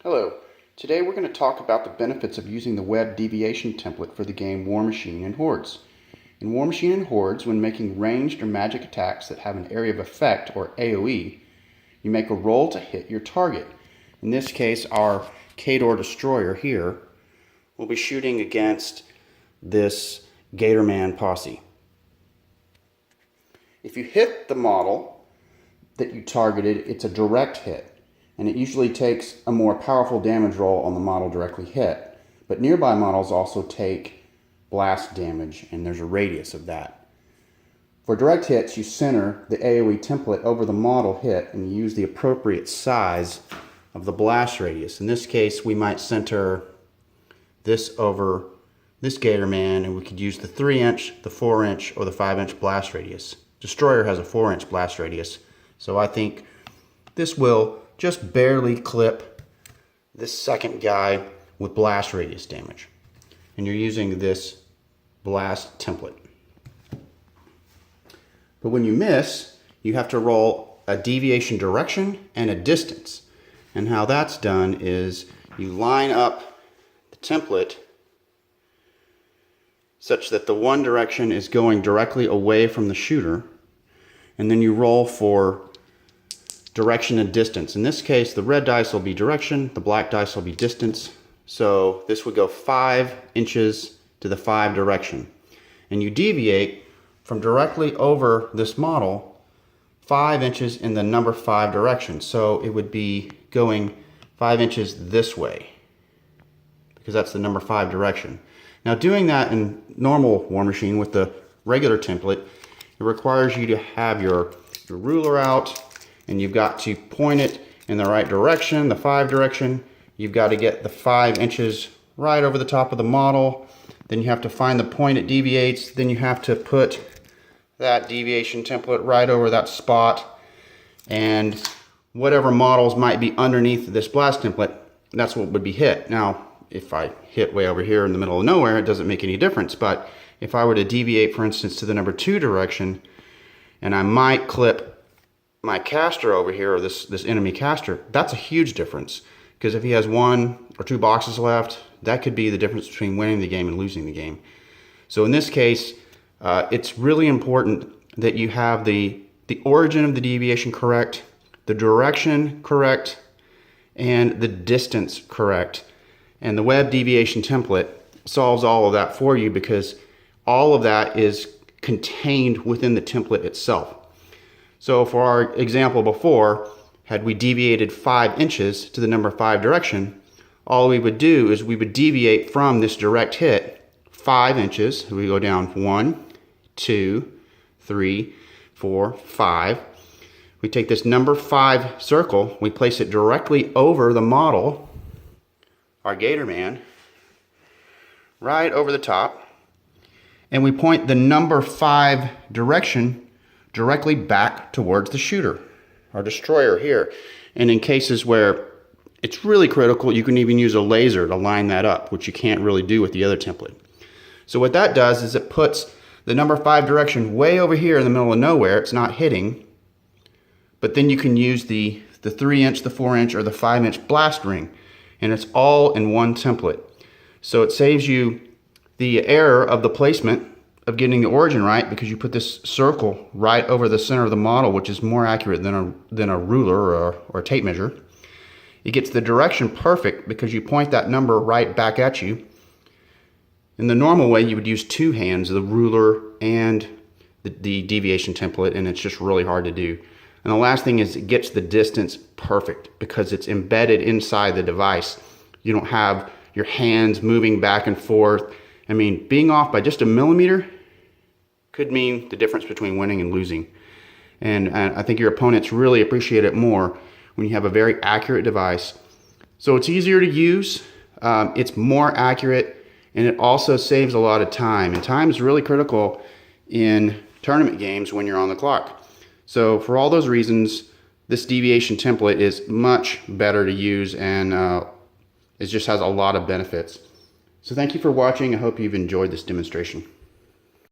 Hello. Today we're going to talk about the benefits of using the Webb Deviation Template for the game War Machine and Hordes. In War Machine and Hordes, when making ranged or magic attacks that have an area of effect, or AoE, you make a roll to hit your target. In this case, our Khador Destroyer here will be shooting against this Gatorman posse. If you hit the model that you targeted, it's a direct hit. And it usually takes a more powerful damage roll on the model directly hit. But nearby models also take blast damage, and there's a radius of that. For direct hits, you center the AoE template over the model hit and use the appropriate size of the blast radius. In this case, we might center this over this Gatorman, and we could use the 3-inch, the 4-inch, or the 5-inch blast radius. Destroyer has a 4-inch blast radius, so I think this will just barely clip this second guy with blast radius damage. And you're using this blast template. But when you miss, you have to roll a deviation direction and a distance. And how that's done is you line up the template such that the one direction is going directly away from the shooter, and then you roll for direction and distance. In this case, the red dice will be direction, the black dice will be distance. So this would go 5 inches to the 5 direction. And you deviate from directly over this model 5 inches in the number 5 direction. So it would be going 5 inches this way, because that's the number 5 direction. Now, doing that in normal War Machine with the regular template, it requires you to have your ruler out, and you've got to point it in the right direction, the 5 direction. You've got to get the 5 inches right over the top of the model. Then you have to find the point it deviates. Then you have to put that deviation template right over that spot. And whatever models might be underneath this blast template, that's what would be hit. Now, if I hit way over here in the middle of nowhere, it doesn't make any difference. But if I were to deviate, for instance, to the number 2 direction, and I might clip my caster over here, or this enemy caster, that's a huge difference. Because if he has 1 or 2 boxes left, that could be the difference between winning the game and losing the game. So in this case, it's really important that you have the origin of the deviation correct, the direction correct, and the distance correct. And the Webb Deviation Template solves all of that for you, because all of that is contained within the template itself. So for our example before, had we deviated 5 inches to the number 5 direction, all we would do is we would deviate from this direct hit 5 inches. So we go down 1, 2, 3, 4, 5. We take this number 5 circle, we place it directly over the model, our Gatorman, right over the top, and we point the number 5 direction directly back towards the shooter, our destroyer here. And in cases where it's really critical, you can even use a laser to line that up, which you can't really do with the other template. So what that does is it puts the number 5 direction way over here in the middle of nowhere. It's not hitting, but then you can use the 3-inch, the 4-inch, or the 5-inch blast ring, and it's all in one template. So it saves you the error of the placement of getting the origin right, because you put this circle right over the center of the model, which is more accurate than a ruler or a tape measure. It gets the direction perfect because you point that number right back at you. In the normal way, you would use 2 hands, the ruler and the deviation template, and it's just really hard to do. And the last thing is it gets the distance perfect because it's embedded inside the device. You don't have your hands moving back and forth. I mean, being off by just a millimeter could mean the difference between winning and losing. And I think your opponents really appreciate it more when you have a very accurate device. So it's easier to use, it's more accurate, and it also saves a lot of time. And time is really critical in tournament games when you're on the clock. So for all those reasons, this deviation template is much better to use, and it just has a lot of benefits. So thank you for watching. I hope you've enjoyed this demonstration.